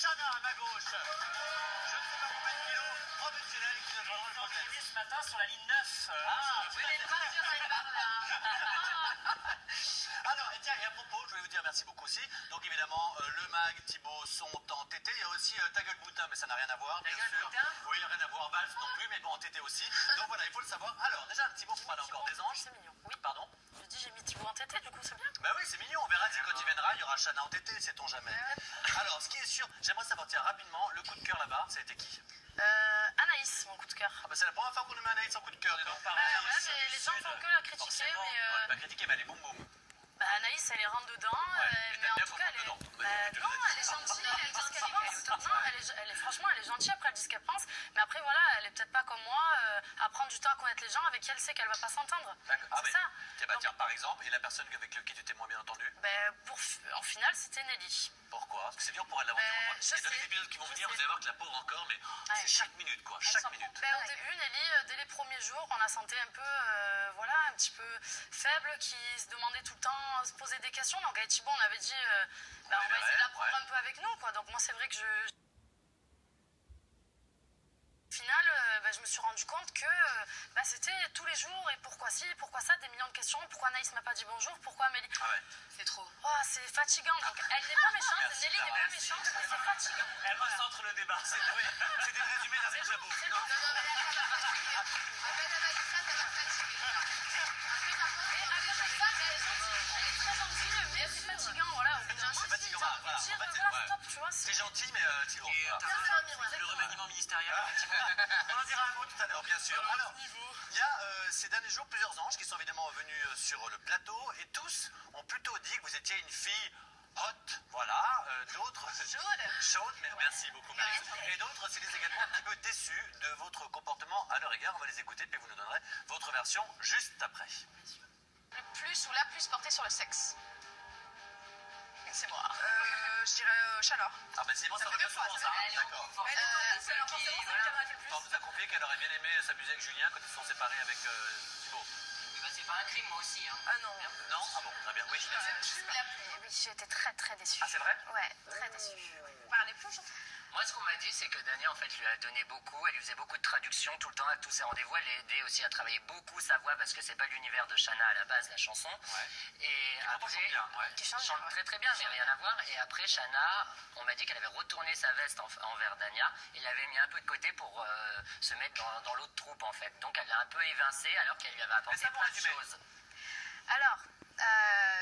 Chana à ma gauche. Je ne sais pas combien de kilos, professionnel qui ne prendra le problème. Ce matin sur la ligne 9. Oui, mais pas sûr, ça va là. Alors, et tiens, et à propos, je voulais vous dire merci beaucoup aussi. Donc évidemment, le Mag, Thibaut sont en TT. Il y a aussi Ta gueule boutin, mais ça n'a rien à voir, bien sûr. Oui, rien à voir, Valls non plus, mais bon, en TT aussi. Donc voilà, il faut le savoir. Alors, déjà un petit mot pour parler encore des anges. C'est mignon. Oui. Pardon? Je dis j'ai mis Thibaut en tété, du coup c'est bien. Bah oui, c'est mignon, on verra si quand il viendra, il y aura Chana en TT, sait-on jamais. Alors, ce qui est sûr, j'aimerais savoir, tiens, rapidement, le coup de cœur là-bas, ça a été qui? Anaïs, mon coup de cœur. Ah bah c'est la première fois qu'on nous met Anaïs en coup de cœur, dis donc. Ouais, mais les gens font que la critiquer, mais... Pas critiquer, mais elle est boum boum. Bah Anaïs, elle est rentre dedans, mais en tout cas, elle est... non, elle est gentille, elle dit ce qu'elle pense. Non, franchement, elle est gentille, après elle dit ce qu'elle pense, mais après, voilà, elle est peut-être pas comme moi, à prendre du temps à connaître les gens avec qui elle sait qu'elle va pas s'entendre. C'est ça. Tiens, par exemple, et la personne avec qui tu t'es moins bien entendu? En finale, c'était Nelly. Pourquoi? Parce que c'est dur pour elle l'aventure. Il y a deux épisodes qui vont venir, vous allez voir que la pauvre encore, mais c'est chaque minute, quoi, chaque minute. Au début, Nelly, dès les premiers jours, on la sentait un peu, un petit peu faible, qui se demandait tout le temps, se poser des questions. Donc avec Thibaut, on avait dit, on va essayer de la prendre un peu avec nous, quoi. Donc moi, c'est vrai que Au final, je me suis rendu compte que c'était tous les jours, et pourquoi ci, pourquoi ça, des millions de questions. Pourquoi Anaïs m'a pas dit bonjour, pourquoi Amélie... C'est trop. Oh, c'est fatigant. Donc elle n'est pas méchante, Nelly n'est pas méchante, mais c'est fatigant. Elle recentre le débat. C'était le résumé d'un Jabot. C'est fatigant, voilà. C'est fatigant, voilà. C'est gentil, mais Thibaut. Le remaniement ministériel. On en dira un mot tout à l'heure, bien sûr. Alors, il y a ces derniers jours plusieurs anges qui sont évidemment venus sur le plateau et tous ont plutôt dit que vous étiez une fille hot, voilà. D'autres... Chaude, mais merci beaucoup, Marie. Et d'autres s'étaient également un petit peu déçus de votre comportement à leur égard. On va les écouter, puis vous nous donnerez votre version juste après. Le plus ou la plus portée sur le sexe. C'est moi. Je dirais Chaleur. Ah ben c'est bon, ça revient souvent ça. D'accord. Quand vous a confié qu'elle aurait bien aimé s'amuser avec Julien quand ils se sont séparés avec Thibaut. C'est pas un crime, moi aussi. Hein. Ah non. Non? Ah bon, très bien. Oui, Julien. Oui, j'ai été très très déçue. Ah c'est vrai? Ouais, très déçue. Parlez plus, Moi, ce qu'on m'a dit, c'est que Dania, en fait, lui a donné beaucoup. Elle lui faisait beaucoup de traductions tout le temps à tous ses rendez-vous. Elle l'a aidé aussi à travailler beaucoup sa voix parce que c'est pas l'univers de Chana à la base, la chanson. Et après, Qui chante chante très très bien, mais rien à voir. Et après, Chana, on m'a dit qu'elle avait retourné sa veste envers Dania et l'avait mis un peu de côté pour se mettre dans l'autre troupe, en fait. Donc, elle l'a un peu évincé alors qu'elle lui avait apporté plein de choses. Alors,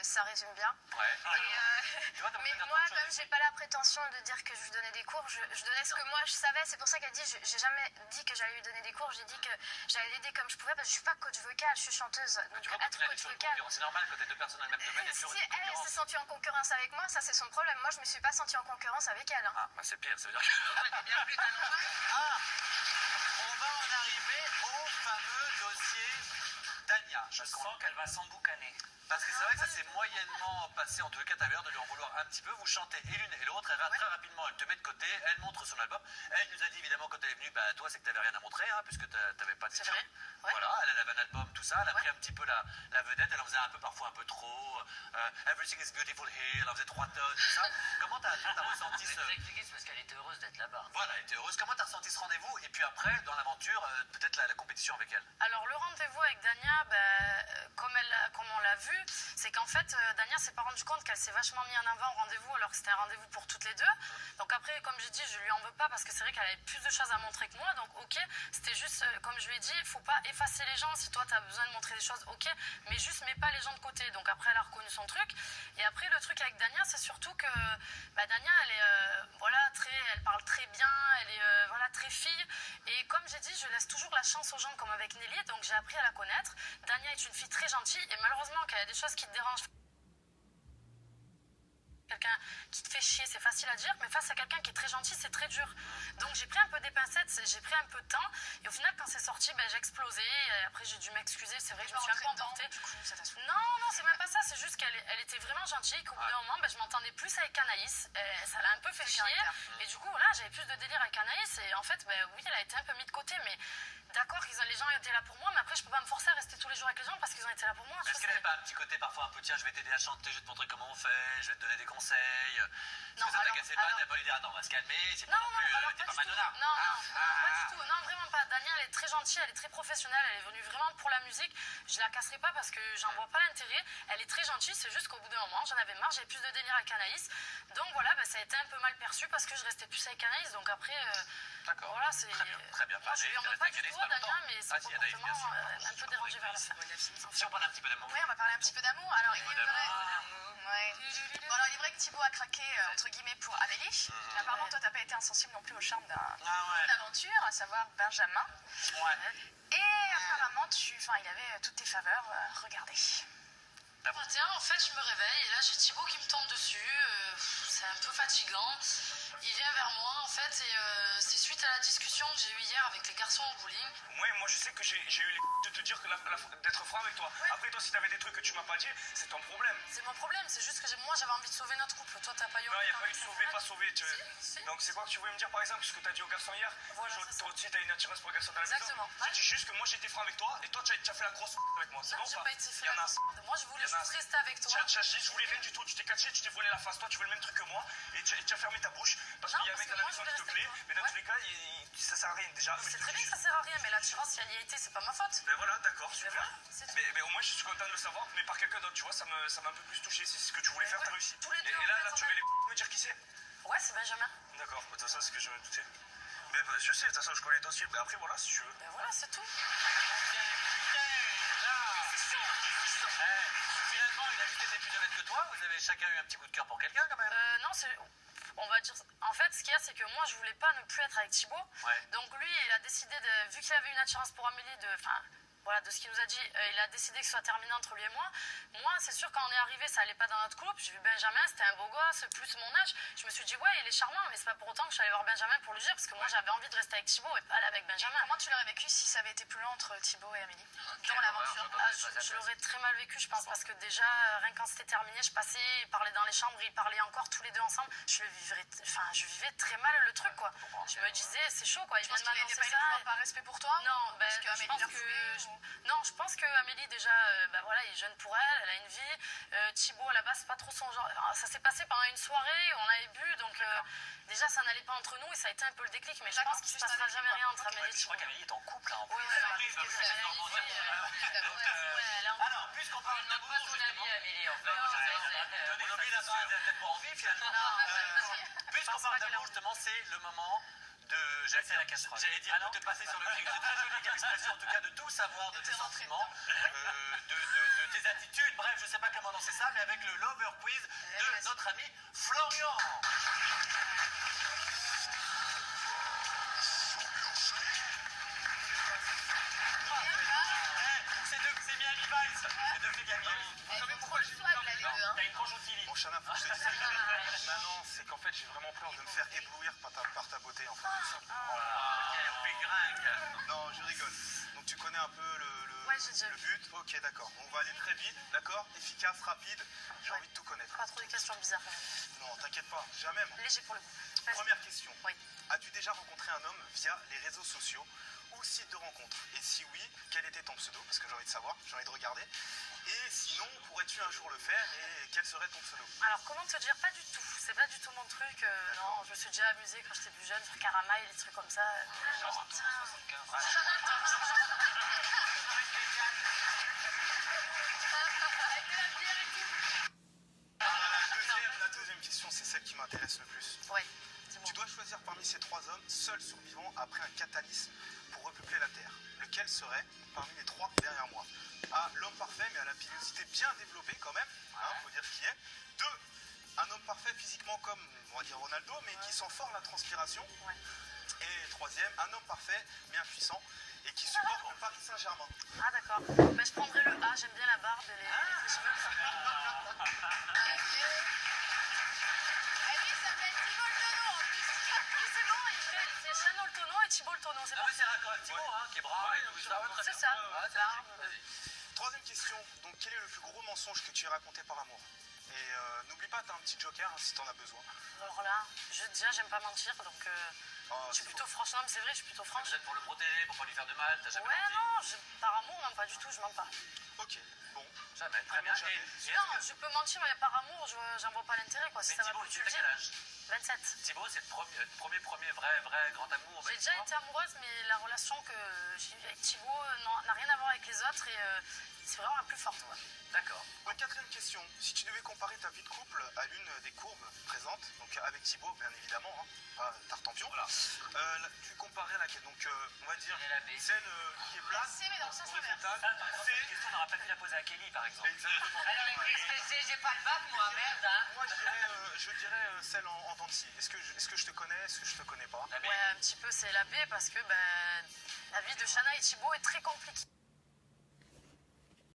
ça résume bien. Mais moi, comme j'ai pas la prétention de dire que je lui donnais des cours, je donnais ce que moi je savais. C'est pour ça qu'elle dit, j'ai jamais dit que j'allais lui donner des cours. J'ai dit que j'allais l'aider comme je pouvais parce que je suis pas coach vocal, je suis chanteuse. Donc être coach vocal. C'est normal quand t'es deux personnes dans le même domaine. Si elle s'est sentie en concurrence avec moi, ça c'est son problème. Moi, je me suis pas sentie en concurrence avec elle. Ah, bah c'est pire, ça veut dire que... bien plus On va en arriver au fameux dossier Dania. Je sens qu'elle va s'emboucaner. Parce que c'est vrai que ça s'est moyennement passé, en tout cas, t'as l'air de lui en vouloir un petit peu. Vous chantez et l'une et l'autre, très rapidement, elle te met de côté, elle montre son album. Elle nous a dit évidemment quand elle est venue, toi c'est que t'avais rien à montrer, hein, puisque t'avais pas de C'est vrai. Voilà, elle avait un album, tout ça, elle a pris un petit peu la vedette, elle en faisait un peu parfois un peu trop. Everything is beautiful here, elle en faisait 3 tonnes, tout ça. Comment t'as ressenti ce... Je vais expliquer, c'est parce qu'elle était heureuse d'être là-bas. Voilà, elle était heureuse. Comment t'as ressenti ce rendez-vous? Et puis après, dans l'aventure, peut-être la compétition avec elle. Alors le rendez-vous avec Dania, comme on l'a vu, c'est qu'en fait Dania s'est pas rendu compte qu'elle s'est vachement mis en avant au rendez-vous alors que c'était un rendez-vous pour toutes les deux. Donc après, comme j'ai dit, je lui en veux pas parce que c'est vrai qu'elle avait plus de choses à montrer que moi. Donc ok, c'était juste, comme je lui ai dit, il faut pas effacer les gens. Si toi tu as besoin de montrer des choses, ok, mais juste mets pas les gens de côté. Donc après, elle a reconnu son truc. Et après, le truc avec Dania, c'est surtout que Dania, elle est elle parle très bien, elle est très fille. Et comme j'ai dit, je laisse toujours la chance aux gens comme avec Nelly. Donc j'ai appris à la connaître. Dania est une fille très gentille et malheureusement, quand il y a des choses qui te dérangent, quelqu'un qui te fait chier, c'est facile à dire, mais face à quelqu'un qui est très gentil, c'est très dur. Donc j'ai pris un peu des pincettes, j'ai pris un peu de temps, et au final, quand c'est sorti, j'ai explosé, et après j'ai dû m'excuser, c'est vrai que je me suis un peu emportée. Non, c'est même pas ça, c'est juste qu'elle était vraiment gentille, qu'au bout d'un moment, je m'entendais plus avec Anaïs, ça l'a un peu fait chier, et du coup, voilà, j'avais plus de délire avec Anaïs, et en fait, oui, elle a été un peu mise de côté, mais d'accord, les gens étaient là pour moi, mais après, je peux pas me forcer à rester tous les jours avec les gens parce qu'ils ont été là pour moi. Est-ce qu'il n'y avait pas un petit côté parfois un peu, tiens, je vais t'aider à chanter, je vais te montrer comment on fait, je vais te donner des conseils. Non, Parce que ça t'agaçait pas, t'as pas lui dire, attends, on va se calmer, c'est pas non plus, alors, t'es pas du tout. Madonna. Non, pas du tout. Non, vraiment pas. Dania, elle est très gentille, elle est très professionnelle, elle est venue vraiment pour la musique. Je la casserai pas parce que j'en vois pas l'intérêt. Elle est très gentille, c'est juste qu'au bout d'un moment, j'en avais marre, j'avais plus de délire avec Anaïs. Donc voilà, ça a été un peu mal perçu parce que je restais plus avec Anaïs. Donc après, d'accord. Voilà, c'est. Très bien. Moi, je lui en veux pas du tout à Dania, mais c'est Anaïs, bien sûr. un peu dérangé vers la fin. Si on parle un petit peu d'amour. Oui, on va parler un petit peu d'amour. Alors, il est vrai. Ouais. Bon, alors, il est vrai que Thibaut a craqué, entre guillemets, pour Amélie. Apparemment, toi, t'as pas été insensible non plus au charme d'une aventure, à savoir Benjamin. Ouais. Et apparemment, il avait toutes tes faveurs. Regardez. Matin, en fait, je me réveille et là, j'ai Thibaut qui me tombe dessus. C'est un peu fatigant. Il vient vers moi, en fait, et c'est suite à la discussion que j'ai eue hier avec les garçons au bowling. Moi, je sais que j'ai eu les de te dire que d'être franc avec toi. Ouais. Après, toi, si t'avais des trucs que tu m'as pas dit, c'est ton problème. C'est mon problème, c'est juste que moi, j'avais envie de sauver notre couple. Toi, t'as pas eu envie. Non, il n'y a pas eu de sauver, pas sauver. Si. Donc, c'est quoi que tu voulais me dire, par exemple, ce que t'as dit aux garçons hier? Voilà, toi aussi, t'as une attirance pour les garçons dans la maison. Exactement. J'ai dit juste que moi, j'ai été franc avec toi, et toi, tu as fait la grosse avec moi. C'est bon ou j'ai pas? pas été fait. Moi, je voulais juste rester avec toi. Je voulais rien du tout. Tu t'es caché, tu t'es volé la face. Toi, tu veux le même truc que moi, et tu as fermé ta bouche, parce qu'il y a un mec à la maison qui te plaît. Mais dans tous les cas, ça sert à rien déjà. C'est très bien que ça sert à rien, mais l'attirance, si elle y a été, c'est pas ma faute. Ben voilà, d'accord, super. Voilà, mais au moins, je suis content de le savoir, mais par quelqu'un d'autre, tu vois, ça m'a un peu plus touché. C'est ce que tu voulais faire, t'as réussi. Tous les deux, et là, tu veux me dire qui c'est? Ouais, c'est Benjamin. D'accord, de toute façon, c'est ce que je me doutais. Mais je sais, de toute façon, je connais ton style. Mais après, voilà, si tu veux. Ben voilà, c'est tout. Finalement, il a juste été plus honnête que toi. Vous avez chacun eu un petit coup de cœur pour quelqu'un quand même. Non, on va dire. En fait, ce qu'il y a, c'est que moi, je voulais pas ne plus être avec Thibaut. Ouais. Donc lui, il a décidé vu qu'il avait une attirance pour Amélie, de ce qu'il nous a dit, il a décidé que ce soit terminé entre lui et moi. Moi, c'est sûr, quand on est arrivé, ça allait pas dans notre couple. J'ai vu Benjamin, c'était un beau gosse, plus mon âge. Je me suis dit, ouais, il est charmant, mais c'est pas pour autant que je suis allée voir Benjamin pour lui dire, parce que moi, j'avais envie de rester avec Thibaut et pas aller avec Benjamin. Comment tu l'aurais vécu si ça avait été plus lent entre Thibaut et Amélie dans l'aventure? Je l'aurais très mal vécu, je pense, parce que déjà, rien quand c'était terminé, je passais, ils parlaient dans les chambres, ils parlaient encore tous les deux ensemble. Je vivais très mal le truc, quoi. Je me disais, c'est chaud, quoi. Ils viennent m'annoncer ça. Par respect pour toi? Non, parce que je pense que Amélie, déjà, il est jeune pour elle, elle a une vie. Thibaut, à la base, c'est pas trop son genre. Alors, ça s'est passé pendant une soirée, on avait bu, donc déjà, ça n'allait pas entre nous et ça a été un peu le déclic. Mais je pense qu'il se passera jamais rien entre Amélie et Je Thibaut. crois qu'Amélie est en couple, hein. Oui, Alors, puisqu'on parle d'amour, justement. Amélie, en fait. Aujourd'hui, il n'a pas peut-être pas envie, finalement. Puisqu'on parle d'amour, justement, c'est le moment de. J'allais dire de te passer sur le grille. C'est très joli expression, en tout cas, de tout savoir de tes sentiments, de tes attitudes. Bref, je ne sais pas comment lancer ça, mais avec le Lover Quiz de notre ami Florian. C'est Miami Vice. Les deux filles Miami. Vous savez pourquoi j'ai T'as une conjonctivite. Mon Chana, faut que je te dise. Non, c'est qu'en fait, j'ai vraiment peur de me faire éblouir par ta beauté, en fait. Tout simplement. On fait gringue. Non, je rigole. Donc, tu connais un peu le but? Ok, d'accord. On va aller très vite, d'accord? Efficace, rapide. J'ai envie de tout connaître. Pas trop de questions bizarres. Non, t'inquiète pas, jamais. Moi. Léger pour le coup. Première question. Oui. As-tu déjà rencontré un homme via les réseaux sociaux ou site de rencontre? Et si oui, quel était ton pseudo? Parce que j'ai envie de savoir, j'ai envie de regarder. Et sinon, pourrais-tu un jour le faire et quel serait ton pseudo? Alors, comment te dire? Pas du tout. C'est pas du tout mon truc. Non, je me suis déjà amusée quand j'étais plus jeune sur Caramail, des trucs comme ça. La deuxième question, c'est celle qui m'intéresse le plus. Oui. Tu dois choisir parmi ces trois hommes, seul survivant après un catalysme pour repeupler la Terre. Lequel serait parmi les trois derrière moi? A, l'homme parfait, mais à la pilosité bien développée quand même, faut dire qui est. 2, un homme parfait physiquement comme, on va dire Ronaldo, mais qui sent fort la transpiration. Ouais. Et troisième, un homme parfait, mais impuissant, et qui supporte le Paris Saint-Germain. Ah, d'accord. Je prendrais le A. J'aime bien la barbe et les cheveux. C'est Chanel le tonneau et Thibault le tonneau, c'est Non, mais c'est raccord avec Thibault, qui est brave. C'est ça. Troisième question, donc quel est le plus gros mensonge que tu aies raconté par amour? Et n'oublie pas, t'as un petit joker hein, si t'en as besoin. Alors là, déjà, j'aime pas mentir, donc je suis plutôt franche. Non, mais c'est vrai, je suis plutôt franche. Peut-être pour le protéger, pour pas lui faire de mal, t'as jamais Ouais, menti? non, par amour, non, pas du tout, je mens pas. Ok, bon. Jamais, très bien. Jamais. Non, je peux mentir, mais par amour, j'en vois pas l'intérêt, quoi. Si Mais ça va Thibaut, plus, tu tu as le quel dis. âge? 27. Thibaut, c'est le premier vrai grand amour. J'ai déjà été amoureuse, mais la relation que j'ai eue avec Thibaut n'a rien à voir avec les autres et c'est vraiment la plus forte. Ouais. D'accord. Une quatrième question. Si tu devais comparer ta vie de couple à l'une des courbes présentes, donc avec Thibaut, bien évidemment, hein, pas Tartampion, Voilà. tu comparais laquelle? Donc, on va dire Et la B. celle qui est plate, C, mais dans le sens horizontale. Cette question, on n'aura pas pu la poser à Kelly, par exemple. Exactement. Alors, mais qu'est-ce que c'est? J'ai pas de bac, moi, merde, hein. Moi, je dirais celle en dents de scie. Est-ce que je te connais? Est-ce que je te connais pas? La B. Ouais, un petit peu, c'est la B parce que la vie de Chana et Thibaut est très compliquée.